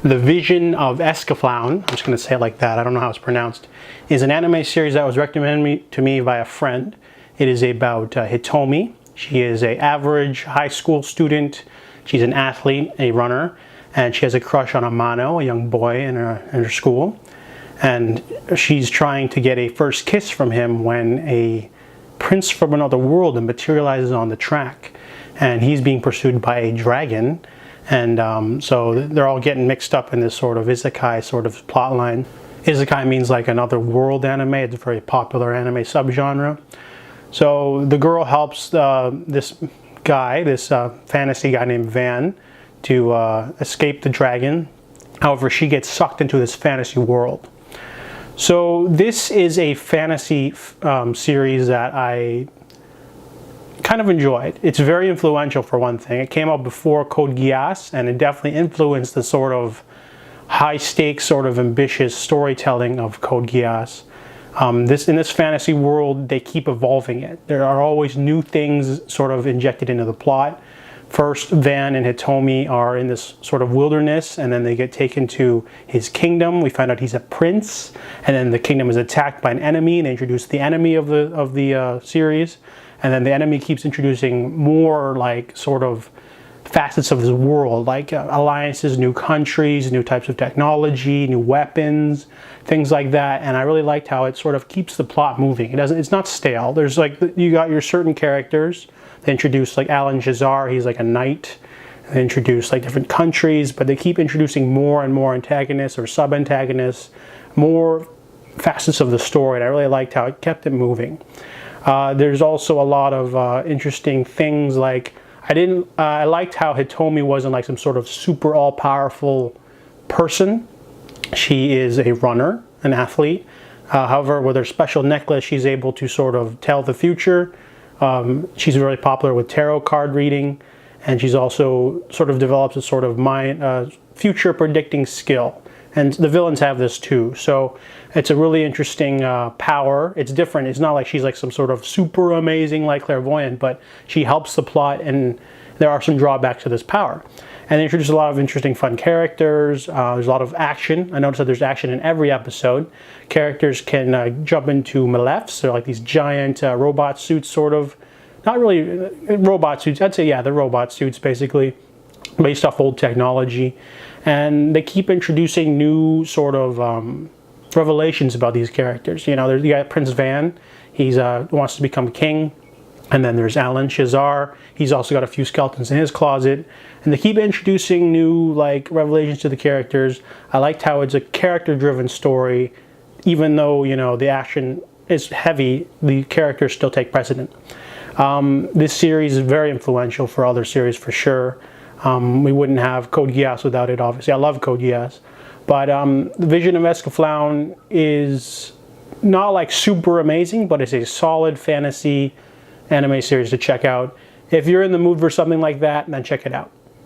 The Vision of Escaflowne, I'm just going to say it like that, I don't know how it's pronounced, is an anime series that was recommended to me by a friend. It is about Hitomi. She is an average high school student. She's an athlete, a runner, and she has a crush on Amano, a young boy in her school. And she's trying to get a first kiss from him when a prince from another world materializes on the track. And he's being pursued by a dragon. And so they're all getting mixed up in this sort of isekai sort of plot line. Isekai means like another world anime. It's a very popular anime subgenre. So the girl helps this guy, this fantasy guy named Van, to escape the dragon. However, she gets sucked into this fantasy world. So this is a fantasy series that I kind of enjoyed. It's very influential for one thing. It came out before Code Geass, and it definitely influenced the sort of high stakes, sort of ambitious storytelling of Code Geass. In this fantasy world, they keep evolving it. There are always new things sort of injected into the plot. First, Van and Hitomi are in this sort of wilderness, and then they get taken to his kingdom. We find out he's a prince, and then the kingdom is attacked by an enemy, and they introduce the enemy of the series. And then the enemy keeps introducing more like sort of facets of this world, like alliances, new countries, new types of technology, new weapons, things like that. And I really liked how it sort of keeps the plot moving. It's not stale. There's like, you got your certain characters. They introduce like Alan Shazar, he's like a knight. They introduce like different countries, but they keep introducing more and more antagonists or sub-antagonists, more facets of the story. And I really liked how it kept it moving. There's also a lot of interesting things, like I liked how Hitomi wasn't like some sort of super all-powerful person. She is a runner, an athlete. However, with her special necklace, she's able to sort of tell the future. She's very popular with tarot card reading, and she's also sort of develops a sort of future predicting skill. And the villains have this too. So it's a really interesting power. It's different. It's not like she's like some sort of super amazing like clairvoyant, but she helps the plot, and there are some drawbacks to this power. And they introduce a lot of interesting fun characters. There's a lot of action. I noticed that there's action in every episode. Characters can jump into malephs. They're like these giant robot suits, sort of. Not really robot suits. I'd say, yeah, they're robot suits basically, based off old technology. And they keep introducing new sort of revelations about these characters. You know, there's the guy Prince Van. He wants to become king. And then there's Alan Shazar. He's also got a few skeletons in his closet. And they keep introducing new like revelations to the characters. I liked how it's a character-driven story. Even though, you know, the action is heavy, the characters still take precedent. This series is very influential for other series for sure. We wouldn't have Code Geass without it, obviously. I love Code Geass. But the Vision of Escaflowne is not like super amazing, but it's a solid fantasy anime series to check out. If you're in the mood for something like that, then check it out.